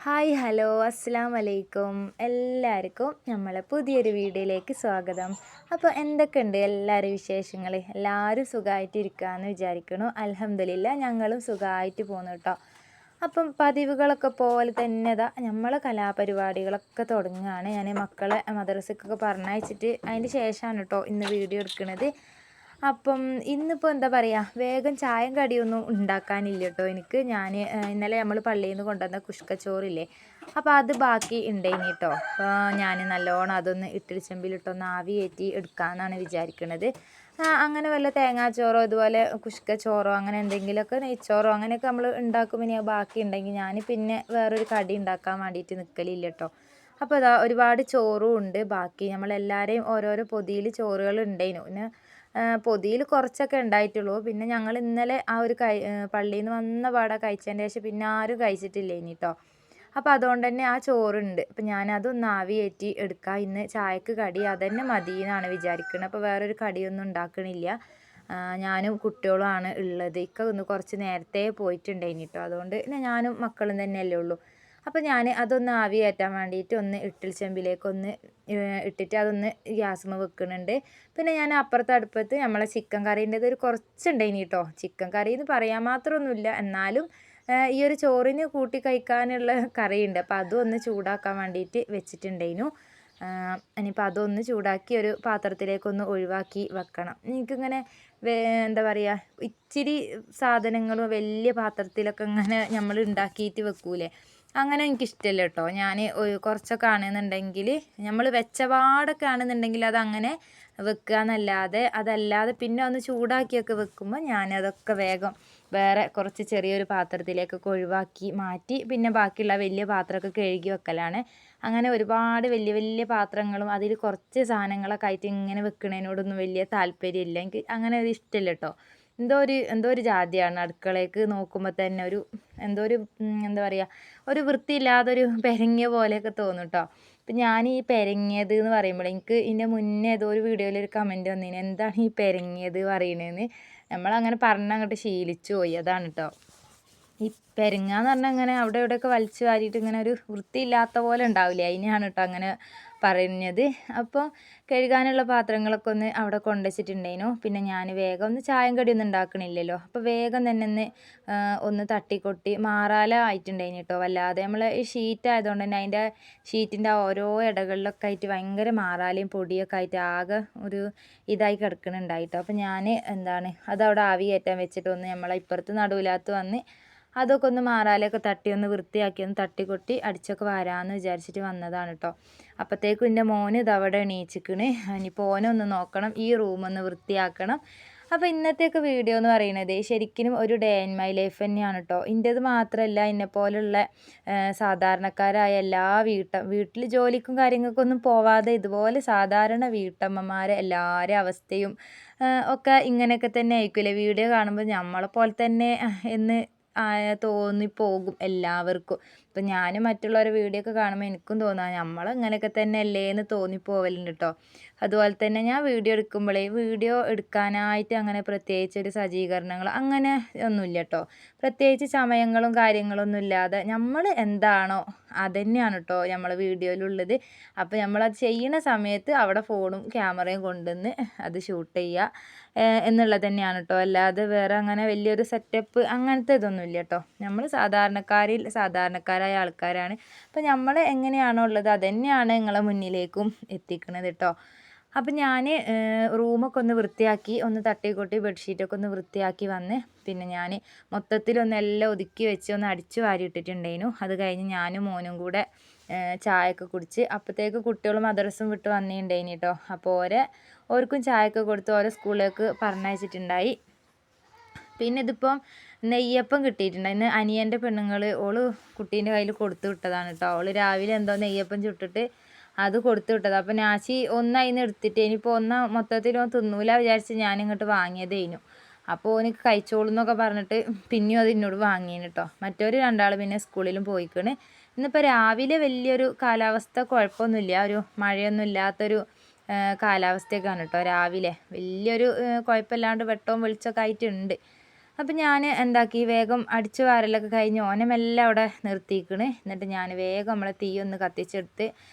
Hi hello അസ്സാം വലൈക്കും എല്ലാവർക്കും നമ്മളെ പുതിയൊരു വീഡിയോയിലേക്ക് സ്വാഗതം. അപ്പോൾ എന്തൊക്കെയുണ്ട് എല്ലാവരും വിശേഷങ്ങൾ? എല്ലാവരും സുഖമായിട്ടിരിക്കുകയെന്ന് വിചാരിക്കണു. അൽഹംദുലില്ലാ ഞങ്ങളും സുഖമായിട്ട് പോകുന്നു കേട്ടോ. അപ്പം പതിവുകളൊക്കെ പോലെ തന്നെ നമ്മളെ കലാപരിപാടികളൊക്കെ തുടങ്ങുകയാണ്. ഞാൻ മക്കളെ മദ്രസക്കൊക്കെ പറഞ്ഞയച്ചിട്ട് അതിന് ശേഷമാണ് കേട്ടോ ഇന്ന് വീഡിയോ എടുക്കുന്നത്. അപ്പം ഇന്നിപ്പോൾ എന്താ പറയുക, വേഗം ചായയും കടിയൊന്നും ഉണ്ടാക്കാനില്ല കേട്ടോ എനിക്ക്. ഇന്നലെ നമ്മൾ പള്ളിയിൽ നിന്ന് കൊണ്ടുവന്ന കുഷ്കച്ചോറില്ലേ, അപ്പോൾ അത് ബാക്കി ഉണ്ടായിനി കേട്ടോ. അപ്പോൾ ഞാൻ നല്ലോണം അതൊന്ന് ഇഡ്ഡലി ചെമ്പിലിട്ടൊന്ന് ആവി കയറ്റി എടുക്കാമെന്നാണ് വിചാരിക്കുന്നത്. അങ്ങനെ വല്ല തേങ്ങാച്ചോറോ ഇതുപോലെ കുഷ്കച്ചോറോ അങ്ങനെ എന്തെങ്കിലുമൊക്കെ, നെയ്ച്ചോറോ അങ്ങനെയൊക്കെ നമ്മൾ ഉണ്ടാക്കും. ഇനി ബാക്കി ഉണ്ടെങ്കിൽ ഞാൻ പിന്നെ വേറൊരു കടി ഉണ്ടാക്കാൻ വേണ്ടിയിട്ട് നിൽക്കലില്ല കേട്ടോ. അപ്പോൾ അതാ ഒരുപാട് ചോറും ഉണ്ട് ബാക്കി. നമ്മളെല്ലാവരെയും ഓരോരോ പൊതിയിൽ ചോറുകൾ ഉണ്ടായിരുന്നു. പിന്നെ പൊതിയിൽ കുറച്ചൊക്കെ ഉണ്ടായിട്ടുള്ളൂ. പിന്നെ ഞങ്ങൾ ഇന്നലെ ആ ഒരു പള്ളിയിൽ നിന്ന് വന്ന പാടെ കഴിച്ചതിൻ്റെ ശേഷം പിന്നെ ആരും കഴിച്ചിട്ടില്ല ഇനി കേട്ടോ. അപ്പോൾ അതുകൊണ്ട് തന്നെ ആ ചോറുണ്ട്. അപ്പം ഞാനതൊന്ന് ആവി കയറ്റി എടുക്കാം. ഇന്ന് ചായക്ക് കടി അതന്നെ മതി എന്നാണ് വിചാരിക്കുന്നത്. അപ്പോൾ വേറൊരു കടിയൊന്നും ഉണ്ടാക്കണില്ല. ഞാനും കുട്ടികളുമാണ് ഉള്ളത്. ഒന്ന് കുറച്ച് നേരത്തെ പോയിട്ടുണ്ടായിനി കേട്ടോ. അതുകൊണ്ട് പിന്നെ ഞാനും മക്കളും തന്നെയല്ലേ ഉള്ളൂ. അപ്പോൾ ഞാൻ അതൊന്ന് ആവി കയറ്റാൻ വേണ്ടിയിട്ട് ഒന്ന് ഇഡ്ഡലി ചെമ്പിലേക്കൊന്ന് ഇട്ടിട്ട് അതൊന്ന് ഗ്യാസുമ്മ വെക്കുന്നുണ്ട്. പിന്നെ ഞാൻ അപ്പുറത്തെ അടുപ്പത്ത് നമ്മളെ ചിക്കൻ കറീൻ്റെത് ഒരു കുറച്ചുണ്ടായിനി കേട്ടോ. ചിക്കൻ കറി എന്ന് പറയാൻ മാത്രമൊന്നുമില്ല, എന്നാലും ഈ ഒരു ചോറിന് കൂട്ടി കഴിക്കാനുള്ള കറിയുണ്ട്. അപ്പോൾ അതും ഒന്ന് ചൂടാക്കാൻ വേണ്ടിയിട്ട് വെച്ചിട്ടുണ്ടായിരുന്നു. ഇനിയിപ്പോൾ അതൊന്ന് ചൂടാക്കി ഒരു പാത്രത്തിലേക്കൊന്ന് ഒഴിവാക്കി വെക്കണം. എനിക്കിങ്ങനെ എന്താ പറയുക, ഇച്ചിരി സാധനങ്ങളും വലിയ പാത്രത്തിലൊക്കെ ഇങ്ങനെ നമ്മൾ ഉണ്ടാക്കിയിട്ട് വെക്കൂലേ, അങ്ങനെ എനിക്കിഷ്ടമല്ല കേട്ടോ. ഞാൻ കുറച്ചൊക്കെ ആണെന്നുണ്ടെങ്കിൽ, നമ്മൾ വെച്ചപാടൊക്കെ ആണെന്നുണ്ടെങ്കിൽ അതങ്ങനെ വെക്കുക എന്നല്ലാതെ, അതല്ലാതെ പിന്നെ ഒന്ന് ചൂടാക്കിയൊക്കെ വെക്കുമ്പോൾ ഞാനതൊക്കെ വേഗം വേറെ കുറച്ച് ചെറിയൊരു പാത്രത്തിലേക്കൊക്കെ ഒഴിവാക്കി മാറ്റി പിന്നെ ബാക്കിയുള്ള വലിയ പാത്രമൊക്കെ കഴുകി വെക്കലാണ്. അങ്ങനെ ഒരുപാട് വലിയ വലിയ പാത്രങ്ങളും അതിൽ കുറച്ച് സാധനങ്ങളൊക്കെ ആയിട്ട് ഇങ്ങനെ വെക്കുന്നതിനോടൊന്നും വലിയ താല്പര്യമില്ല. എനിക്ക് അങ്ങനെ ഒരു ഇഷ്ടമില്ല കേട്ടോ. എന്തോ ഒരു ജാതിയാണ് അടുക്കളയ്ക്ക് നോക്കുമ്പോൾ തന്നെ ഒരു എന്താ പറയുക, ഒരു വൃത്തിയില്ലാതൊരു പെരങ്ങിയ പോലെയൊക്കെ തോന്നും കേട്ടോ. അപ്പം ഞാൻ ഈ പെരങ്ങിയത് എന്ന് പറയുമ്പോൾ എനിക്ക് ഇതിൻ്റെ മുന്നേ ഏതോ ഒരു വീഡിയോയിൽ ഒരു കമൻറ്റ് വന്നതിന്, എന്താണ് ഈ പെരങ്ങിയത് പറയണതെന്ന്. നമ്മളങ്ങനെ പറഞ്ഞങ്ങോട്ട് ശീലിച്ചു പോയി, അതാണ് കേട്ടോ. ഈ പെരങ്ങ എന്ന് പറഞ്ഞാൽ ഇങ്ങനെ അവിടെ ഇവിടെയൊക്കെ വലിച്ചു വാരിയിട്ട് ഇങ്ങനെ ഒരു വൃത്തിയില്ലാത്ത പോലെ ഉണ്ടാവില്ലേ, അതിനെയാണ് കേട്ടോ അങ്ങനെ പറഞ്ഞത്. അപ്പോൾ കഴുകാനുള്ള പാത്രങ്ങളൊക്കെ ഒന്ന് അവിടെ കൊണ്ടുവച്ചിട്ടുണ്ടായിരുന്നു. പിന്നെ ഞാൻ വേഗം ഒന്ന് ചായം കടിയൊന്നും ഉണ്ടാക്കണില്ലല്ലോ, അപ്പോൾ വേഗം തന്നെ ഒന്ന് തട്ടിക്കൊട്ടി മാറാല ആയിട്ടുണ്ടായിന് കേട്ടോ. വല്ലാതെ നമ്മൾ ഈ ഷീറ്റ് ആയതുകൊണ്ട് തന്നെ അതിൻ്റെ ഷീറ്റിൻ്റെ ഓരോ ഇടകളിലൊക്കെ ആയിട്ട് ഭയങ്കര മാറാലയും പൊടിയൊക്കെ ആയിട്ട് ആകെ ഒരു ഇതായി കിടക്കുന്നുണ്ടായിട്ടോ. അപ്പോൾ ഞാൻ അതവിടെ ആവി കയറ്റാൻ വെച്ചിട്ട് ഒന്ന് നമ്മളെ ഇപ്പുറത്ത് നടുവിലാത്ത് വന്ന് അതൊക്കെ ഒന്ന് മാറാലൊക്കെ തട്ടി ഒന്ന് വൃത്തിയാക്കി ഒന്ന് തട്ടിക്കൊട്ടി അടിച്ചൊക്കെ വരാമെന്ന് വിചാരിച്ചിട്ട് വന്നതാണ് കേട്ടോ. അപ്പോഴത്തേക്കും എൻ്റെ മോന് ഇതവിടെ എണീച്ചിക്കണ്. ഇനിയിപ്പോൾ ഓനൊന്ന് നോക്കണം, ഈ റൂമൊന്ന് വൃത്തിയാക്കണം. അപ്പോൾ ഇന്നത്തെയൊക്കെ വീഡിയോ എന്ന് പറയുന്നത് ശരിക്കും ഒരു ഡേ ഇൻ മൈ ലൈഫ് തന്നെയാണ് കേട്ടോ. എൻ്റേത് മാത്രമല്ല, എന്നെപ്പോലുള്ള സാധാരണക്കാരായ എല്ലാ വീട്ടിൽ ജോലിക്കും കാര്യങ്ങൾക്കൊന്നും പോവാതെ ഇതുപോലെ സാധാരണ വീട്ടമ്മമാരെ എല്ലാവരുടെ അവസ്ഥയും ഒക്കെ ഇങ്ങനെയൊക്കെ തന്നെ ആയിരിക്കില്ലേ. വീഡിയോ കാണുമ്പോൾ നമ്മളെ പോലെ തന്നെ എന്ന് തോന്നിപ്പോകും എല്ലാവർക്കും. ഇപ്പം ഞാനും മറ്റുള്ളവരുടെ വീഡിയോ ഒക്കെ കാണുമ്പോൾ എനിക്കും തോന്നാം നമ്മളിങ്ങനെയൊക്കെ തന്നെ അല്ലേ എന്ന് തോന്നിപ്പോവലുണ്ട് കേട്ടോ. അതുപോലെ തന്നെ ഞാൻ വീഡിയോ എടുക്കാനായിട്ട് അങ്ങനെ പ്രത്യേകിച്ച് ഒരു സജ്ജീകരണങ്ങൾ അങ്ങനെ ഒന്നുമില്ല കേട്ടോ. പ്രത്യേകിച്ച് സമയങ്ങളും കാര്യങ്ങളൊന്നും ഇല്ലാതെ നമ്മൾ എന്താണോ അതുതന്നെയാണ് കേട്ടോ നമ്മൾ വീഡിയോയിലുള്ളത്. അപ്പോൾ നമ്മളത് ചെയ്യുന്ന സമയത്ത് അവിടെ ഫോണും ക്യാമറയും കൊണ്ടുവന്ന് അത് ഷൂട്ട് ചെയ്യുക എന്നുള്ളത് തന്നെയാണ് കേട്ടോ. അല്ലാതെ വേറെ അങ്ങനെ വലിയൊരു സെറ്റപ്പ് അങ്ങനത്തെ ഇതൊന്നും ഇല്ല കേട്ടോ. നമ്മൾ സാധാരണക്കാരായ ആൾക്കാരാണ്. അപ്പോൾ നമ്മൾ എങ്ങനെയാണോ ഉള്ളത് അതുതന്നെയാണ് നിങ്ങളെ മുന്നിലേക്കും എത്തിക്കുന്നത് കേട്ടോ. അപ്പം ഞാൻ റൂമൊക്കെ ഒന്ന് വൃത്തിയാക്കി ഒന്ന് തട്ടിക്കൊട്ടി ബെഡ്ഷീറ്റൊക്കെ ഒന്ന് വൃത്തിയാക്കി വന്ന് പിന്നെ ഞാൻ മൊത്തത്തിലൊന്ന് എല്ലാം ഒതുക്കി വെച്ച് ഒന്ന് അടിച്ചു വാരി ഇട്ടിട്ടുണ്ടായിരുന്നു. അത് കഴിഞ്ഞ് ഞാനും മോനും കൂടെ ചായയൊക്കെ കുടിച്ച് അപ്പോഴത്തേക്ക് കുട്ടികൾ മദ്രസും വിട്ട് വന്നിട്ടുണ്ടായിന് കേട്ടോ. അപ്പോൾ ഓർക്കും ചായയൊക്കെ കൊടുത്ത് ഓരോ സ്കൂളിലേക്ക് പറഞ്ഞയച്ചിട്ടുണ്ടായി. പിന്നെ ഇതിപ്പം നെയ്യപ്പം കിട്ടിയിട്ടുണ്ട്. ഇന്ന് അനിയൻ്റെ പെണ്ണുങ്ങൾ കുട്ടീൻ്റെ കയ്യിൽ കൊടുത്തു വിട്ടതാണ് കേട്ടോ. രാവിലെ എന്തോ നെയ്യപ്പം ചുട്ടിട്ട് അത് കൊടുത്തു വിട്ടത്. അപ്പോൾ നാശി ഒന്നതിന്ന് എടുത്തിട്ട് ഇനിയിപ്പോൾ മൊത്തത്തിൽ തിന്നൂല വിചാരിച്ച് ഞാനിങ്ങോട്ട് വാങ്ങിയതേനു. അപ്പോൾ എനിക്ക് കഴിച്ചോളൂ എന്നൊക്കെ പറഞ്ഞിട്ട് പിന്നെയും അത് എന്നോട് വാങ്ങിയേന് കേട്ടോ. മറ്റൊരു രണ്ടാൾ പിന്നെ സ്കൂളിലും പോയിക്കണ്. ഇന്നിപ്പോൾ രാവിലെ വലിയൊരു കാലാവസ്ഥ കുഴപ്പമൊന്നുമില്ല, ഒരു മഴയൊന്നും ഇല്ലാത്തൊരു കാലാവസ്ഥയൊക്കെയാണ് കേട്ടോ. രാവിലെ വലിയൊരു കുഴപ്പമില്ലാണ്ട് വെട്ടവും വെളിച്ചമൊക്കെ ആയിട്ടുണ്ട്. അപ്പം ഞാൻ എന്താക്കി വേഗം അടിച്ചു വാരലൊക്കെ കഴിഞ്ഞ് ഓനെ മെല്ലെ അവിടെ നിർത്തിക്കണ്. എന്നിട്ട് ഞാൻ വേഗം നമ്മളെ തീ ഒന്ന് കത്തിച്ചെടുത്ത്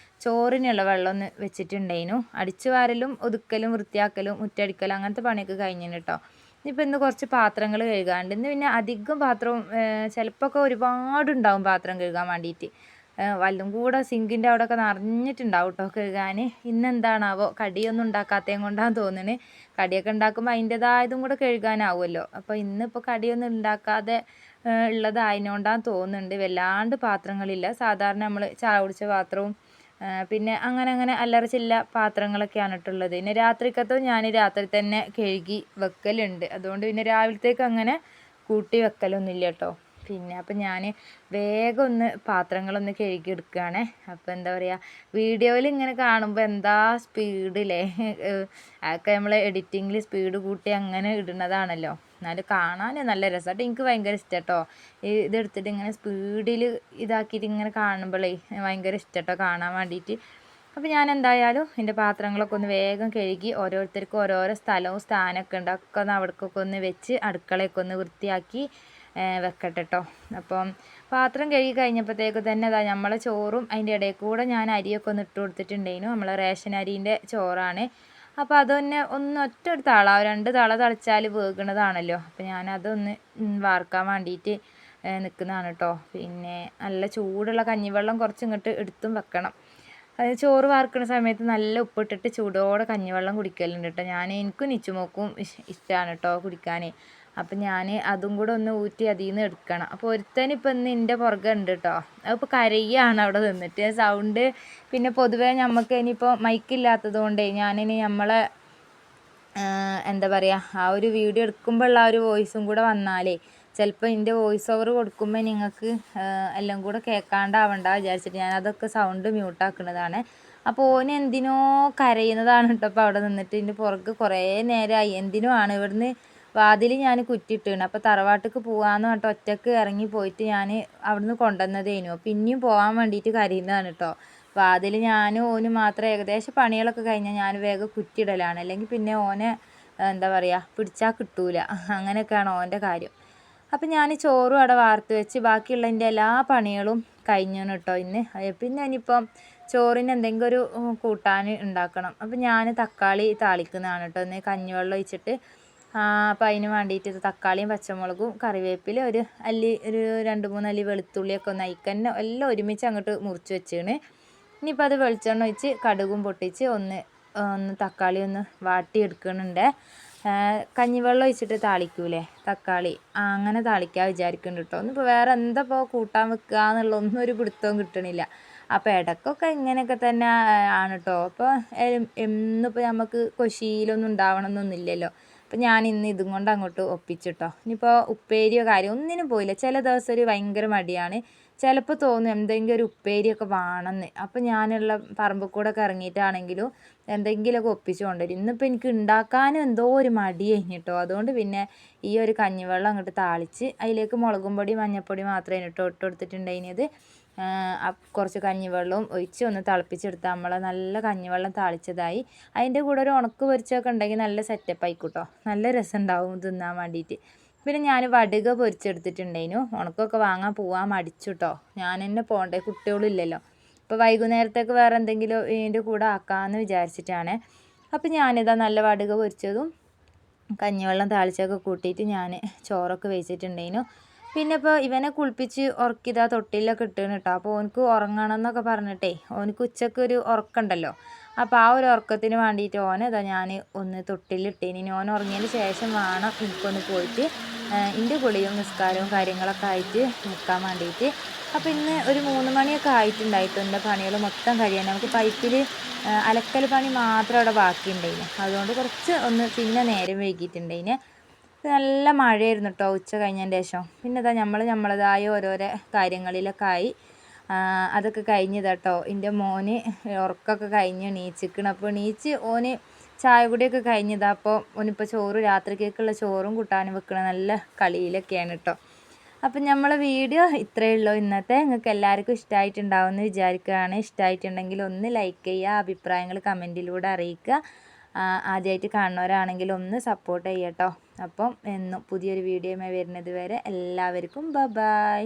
ചോറിനുള്ള വെള്ളം ഒന്ന് വെച്ചിട്ടുണ്ടായിരുന്നു. അടിച്ചു വാരലും ഒതുക്കലും വൃത്തിയാക്കലും മുറ്റടിക്കലും അങ്ങനത്തെ പണിയൊക്കെ കഴിഞ്ഞിന് കേട്ടോ. ഇനിയിപ്പോൾ ഇന്ന് കുറച്ച് പാത്രങ്ങൾ കഴുകാണ്ട്. ഇന്ന് പിന്നെ അധികം പാത്രവും ചിലപ്പോൾ ഒക്കെ ഒരുപാടുണ്ടാവും പാത്രം കഴുകാൻ വേണ്ടിയിട്ട്. വല്ലതും കൂടെ സിങ്കിൻ്റെ അവിടെയൊക്കെ നിറഞ്ഞിട്ടുണ്ടാവും കേട്ടോ കഴുകാൻ. ഇന്നെന്താണാവോ കടിയൊന്നും ഉണ്ടാക്കാത്തതും കൊണ്ടാണ് തോന്നുന്നത്. കടിയൊക്കെ ഉണ്ടാക്കുമ്പോൾ അതിൻ്റെതായതും കൂടെ കഴുകാനാവുമല്ലോ. അപ്പോൾ ഇന്നിപ്പോൾ കടിയൊന്നും ഉണ്ടാക്കാതെ ഉള്ളതായതുകൊണ്ടാണ് തോന്നുന്നുണ്ട് വല്ലാണ്ട് പാത്രങ്ങളില്ല. സാധാരണ നമ്മൾ ചായ കുടിച്ച പാത്രവും പിന്നെ അങ്ങനെ അല്ലറ ചില്ല പാത്രങ്ങളൊക്കെയാണ് ഇട്ടുള്ളത്. പിന്നെ രാത്രിക്കത്തും ഞാൻ രാത്രി തന്നെ കഴുകി വെക്കലുണ്ട്. അതുകൊണ്ട് പിന്നെ രാവിലത്തേക്ക് അങ്ങനെ കൂട്ടി വെക്കലൊന്നുമില്ല കേട്ടോ. പിന്നെ അപ്പം ഞാൻ വേഗം ഒന്ന് പാത്രങ്ങളൊന്ന് കഴുകി എടുക്കുകയാണ്. അപ്പോൾ എന്താ പറയുക, വീഡിയോയിൽ ഇങ്ങനെ കാണുമ്പോൾ എന്താ സ്പീഡില്ലേ, അതൊക്കെ നമ്മൾ എഡിറ്റിങ്ങിൽ സ്പീഡ് കൂട്ടി അങ്ങനെ ഇടുന്നതാണല്ലോ. എന്നാലും കാണാൻ നല്ല രസമായിട്ട് എനിക്ക് ഭയങ്കര ഇഷ്ടം കേട്ടോ. ഇതെടുത്തിട്ട് ഇങ്ങനെ സ്പീഡിൽ ഇതാക്കിയിട്ട് ഇങ്ങനെ കാണുമ്പോഴേ ഭയങ്കര ഇഷ്ടം കേട്ടോ കാണാൻ വേണ്ടിയിട്ട്. അപ്പോൾ ഞാൻ എന്തായാലും എൻ്റെ പാത്രങ്ങളൊക്കെ ഒന്ന് വേഗം കഴുകി ഓരോരുത്തർക്കും ഓരോരോ സ്ഥലവും സ്ഥാനമൊക്കെ ഉണ്ട്, ഒക്കെ ഒന്ന് അവിടേക്കൊക്കെ ഒന്ന് വെച്ച് അടുക്കളയൊക്കെ ഒന്ന് വൃത്തിയാക്കി വെക്കട്ടെ കേട്ടോ. അപ്പം പാത്രം കഴുകി കഴിഞ്ഞപ്പോഴത്തേക്ക് തന്നെ അതാ നമ്മളെ ചോറും അതിൻ്റെ ഇടയിൽ കൂടെ ഞാൻ അരിയൊക്കെ ഒന്ന് ഇട്ട് കൊടുത്തിട്ടുണ്ടായിരുന്നു. നമ്മളെ റേഷൻ അരീൻ്റെ ചോറാണ്. അപ്പോൾ അതൊന്നെ ഒറ്റ ഒരു തള 2 തള തളിച്ചാൽ വേകുന്നതാണല്ലോ. അപ്പോൾ ഞാനതൊന്ന് വാർക്കാൻ വേണ്ടിയിട്ട് നിൽക്കുന്നതാണ് കേട്ടോ. പിന്നെ നല്ല ചൂടുള്ള കഞ്ഞിവെള്ളം കുറച്ച് ഇങ്ങോട്ട് എടുത്തും വെക്കണം. അത് ചോറ് വാർക്കുന്ന സമയത്ത് നല്ല ഉപ്പിട്ടിട്ട് ചൂടോടെ കഞ്ഞിവെള്ളം കുടിക്കലുണ്ട് കേട്ടോ. എനിക്കും നിച്ചുമോക്കും ഇഷ്ടമാണ് കേട്ടോ കുടിക്കാൻ. അപ്പം ഞാൻ അതും കൂടെ ഒന്ന് ഊറ്റി അതിൽ നിന്ന് എടുക്കണം. അപ്പോൾ ഒരുത്തനിപ്പോൾ ഇന്ന് എൻ്റെ പുറകെ ഉണ്ട് കേട്ടോ. അതിപ്പോൾ കരയുകയാണ് അവിടെ നിന്നിട്ട് സൗണ്ട്. പിന്നെ പൊതുവേ നമുക്ക് ഇനിയിപ്പോൾ മൈക്കില്ലാത്തത് കൊണ്ടേ ഞാനിനി നമ്മളെ എന്താ പറയുക, ആ ഒരു വീഡിയോ എടുക്കുമ്പോഴുള്ള ആ ഒരു വോയിസും കൂടെ വന്നാലേ ചിലപ്പോൾ എൻ്റെ വോയിസ് ഓവർ കൊടുക്കുമ്പോൾ നിങ്ങൾക്ക് എല്ലാം കൂടെ കേൾക്കാണ്ടാവണ്ട വിചാരിച്ചിട്ട് ഞാൻ അതൊക്കെ സൗണ്ട് മ്യൂട്ടാക്കുന്നതാണ്. അപ്പോൾ ഓന് എന്തിനോ കരയുന്നതാണ് കേട്ടോ. അപ്പോൾ അവിടെ നിന്നിട്ട് എൻ്റെ പുറകെ കുറേ നേരമായി. എന്തിനോ ആണ് ഇവിടുന്ന് വാതിൽ ഞാൻ കുറ്റിയിട്ടാണ്. അപ്പോൾ തറവാട്ടിലേക്ക് പോകാമെന്ന് പറഞ്ഞിട്ട് ഒറ്റയ്ക്ക് ഇറങ്ങി പോയിട്ട് ഞാൻ അവിടുന്ന് കൊണ്ടുവന്നതേനു. പിന്നെയും പോകാൻ വേണ്ടിയിട്ട് കരയുന്നതാണ് കേട്ടോ. വാതിൽ ഞാനും ഓന് മാത്രം ഏകദേശം പണികളൊക്കെ കഴിഞ്ഞാൽ ഞാൻ വേഗം കുറ്റിയിടലാണ്. അല്ലെങ്കിൽ പിന്നെ ഓനെ എന്താ പറയുക പിടിച്ചാൽ കിട്ടൂല. അങ്ങനെയൊക്കെയാണ് ഓൻ്റെ കാര്യം. അപ്പം ഞാൻ ചോറും അവിടെ വാർത്ത് വെച്ച് ബാക്കിയുള്ളതിൻ്റെ എല്ലാ പണികളും കഴിഞ്ഞു കേട്ടോ ഇന്ന്. പിന്നെ ഇനിയിപ്പം ചോറിന് എന്തെങ്കിലും ഒരു കൂട്ടാൻ ഉണ്ടാക്കണം. അപ്പം ഞാൻ തക്കാളി താളിക്കുന്നതാണ് കേട്ടോ. ഒന്ന് കഞ്ഞിവെള്ളം ഒഴിച്ചിട്ട് അപ്പം അതിന് വേണ്ടിയിട്ട് തക്കാളിയും പച്ചമുളകും കറിവേപ്പില ഒരു 2-3 അല്ലി വെളുത്തുള്ളിയൊക്കെ ഒന്ന് അയക്കന്നെ എല്ലാം ഒരുമിച്ച് അങ്ങോട്ട് മുറിച്ച് വെച്ചാണ്. ഇനിയിപ്പോൾ അത് വെളിച്ചെണ്ണ ഒഴിച്ച് കടുകും പൊട്ടിച്ച് ഒന്ന് തക്കാളി ഒന്ന് വാട്ടിയെടുക്കുന്നുണ്ട്. കഞ്ഞിവെള്ളം ഒഴിച്ചിട്ട് താളിക്കൂലേ തക്കാളി, അങ്ങനെ താളിക്കാൻ വിചാരിക്കുന്നുണ്ട് കേട്ടോ. ഒന്നിപ്പോൾ വേറെ എന്താ ഇപ്പോൾ കൂട്ടാൻ വെക്കുക എന്നുള്ള ഒന്നും ഒരു പിടുത്തവും കിട്ടണില്ല. അപ്പോൾ ഇടയ്ക്കൊക്കെ ഇങ്ങനെയൊക്കെ തന്നെ ആണ് കേട്ടോ. അപ്പോൾ എന്നിപ്പോൾ നമുക്ക് കൊശിയിലൊന്നും ഉണ്ടാവണമെന്നൊന്നുമില്ലല്ലോ. അപ്പം ഞാൻ ഇന്ന് ഇതും കൊണ്ട് അങ്ങോട്ട് ഒപ്പിച്ചിട്ടോ. ഇനിയിപ്പോൾ ഉപ്പേരിയോ കാര്യം ഒന്നിനും പോയില്ല. ചില ദിവസം ഒരു ഭയങ്കര മടിയാണ്. ചിലപ്പോൾ തോന്നും എന്തെങ്കിലും ഒരു ഉപ്പേരിയൊക്കെ വേണമെന്ന്. അപ്പോൾ ഞാനുള്ള പറമ്പിൽ കൂടെ ഒക്കെ ഇറങ്ങിയിട്ടാണെങ്കിലും എന്തെങ്കിലുമൊക്കെ ഒപ്പിച്ച് കൊണ്ടുവരും. ഇന്നിപ്പോൾ എനിക്ക് ഉണ്ടാക്കാനും എന്തോ ഒരു മടി കഴിഞ്ഞിട്ടോ. അതുകൊണ്ട് പിന്നെ ഈ ഒരു കഞ്ഞിവെള്ളം അങ്ങോട്ട് താളിച്ച് അതിലേക്ക് മുളകും പൊടി മഞ്ഞൾപ്പൊടി മാത്രമേ ഇട്ട് കൊടുത്തിട്ടുണ്ടായിരുന്നത്. കുറച്ച് കഞ്ഞിവെള്ളവും ഒഴിച്ച് ഒന്ന് തിളപ്പിച്ചെടുത്താൽ നമ്മളെ നല്ല കഞ്ഞിവെള്ളം താളിച്ചതായി. അതിൻ്റെ കൂടെ ഒരു ഉണക്ക് പൊരിച്ചൊക്കെ ഉണ്ടെങ്കിൽ നല്ല സെറ്റപ്പ് ആയിക്കോട്ടോ. നല്ല രസമുണ്ടാവും തിന്നാൻ വേണ്ടിയിട്ട്. പിന്നെ ഞാൻ വടുക പൊരിച്ചെടുത്തിട്ടുണ്ടായിരുന്നു. ഉണക്കൊക്കെ വാങ്ങാൻ പോകാൻ മടിച്ചു കേട്ടോ. ഞാൻ തന്നെ പോകണ്ടേ, കുട്ടികളില്ലല്ലോ. അപ്പോൾ വൈകുന്നേരത്തേക്ക് വേറെ എന്തെങ്കിലും ഇതിൻ്റെ കൂടെ ആക്കാമെന്ന് വിചാരിച്ചിട്ടാണ്. അപ്പോൾ ഞാനിതാ നല്ല വടുക പൊരിച്ചതും കഞ്ഞിവെള്ളം താളിച്ചൊക്കെ കൂട്ടിയിട്ട് ഞാൻ ചോറൊക്കെ വെച്ചിട്ടുണ്ടായിരുന്നു. പിന്നെ ഇപ്പോൾ ഇവനെ കുളിപ്പിച്ച് ഉറക്കിയതാ തൊട്ടിലൊക്കെ ഇട്ടാണ് കേട്ടോ. അപ്പോൾ ഓനക്ക് ഉറങ്ങണം എന്നൊക്കെ പറഞ്ഞിട്ടേ ഓനക്ക് ഉച്ചയ്ക്ക് ഒരു ഉറക്കമുണ്ടല്ലോ. അപ്പോൾ ആ ഒരു ഉറക്കത്തിന് വേണ്ടിയിട്ട് ഓനതാ ഞാൻ ഒന്ന് തൊട്ടിലിട്ടേന്. ഇനി ഓൻ ഉറങ്ങിയതിന് ശേഷം വേണം എനിക്കൊന്ന് പോയിട്ട് എൻ്റെ കുളിയും നിസ്കാരവും കാര്യങ്ങളൊക്കെ ആയിട്ട് നിൽക്കാൻ വേണ്ടിയിട്ട്. അപ്പോൾ ഇന്ന് ഒരു 3 മണിയൊക്കെ ആയിട്ടുണ്ടായിട്ട് എൻ്റെ പണികൾ മൊത്തം കഴിയാൻ. നമുക്ക് പൈപ്പിൽ അലക്കൽ പണി മാത്രം അവിടെ ബാക്കിയുണ്ടായിന്. അതുകൊണ്ട് കുറച്ച് ഒന്ന് പിന്നെ നേരം വൈകിയിട്ടുണ്ടായിന്. നല്ല മഴയായിരുന്നു കേട്ടോ ഉച്ച കഴിഞ്ഞതിന് ശേഷം. പിന്നെ ഇതാ നമ്മളതായ ഓരോരോ കാര്യങ്ങളിലൊക്കെ ആയി. അതൊക്കെ കഴിഞ്ഞതാ കേട്ടോ. എൻ്റെ മോന് ഉറക്കമൊക്കെ കഴിഞ്ഞ് എണീച്ചിരിക്കണം. അപ്പോൾ എണീച്ച് ഓന് ചായ കുടിയൊക്കെ കഴിഞ്ഞതാ. അപ്പോൾ ഓനിപ്പോൾ ചോറ് രാത്രിക്കേക്കുള്ള ചോറും കൂട്ടാനും വെക്കണ നല്ല കളിയിലൊക്കെയാണ് കേട്ടോ. അപ്പം നമ്മളെ വീഡിയോ ഇത്രയേ ഉള്ളൂ ഇന്നത്തെ. നിങ്ങൾക്ക് എല്ലാവർക്കും ഇഷ്ടമായിട്ടുണ്ടാവുമെന്ന് വിചാരിക്കുകയാണ്. ഇഷ്ടമായിട്ടുണ്ടെങ്കിൽ ഒന്ന് ലൈക്ക് ചെയ്യുക, അഭിപ്രായങ്ങൾ കമൻറ്റിലൂടെ അറിയിക്കുക. ആദ്യമായിട്ട് കാണുന്നവരാണെങ്കിൽ ഒന്ന് സപ്പോർട്ട് ചെയ്യട്ടോ. അപ്പം എന്നും പുതിയൊരു വീഡിയോയുമായി വരുന്നത് വരെ എല്ലാവർക്കും ബൈ.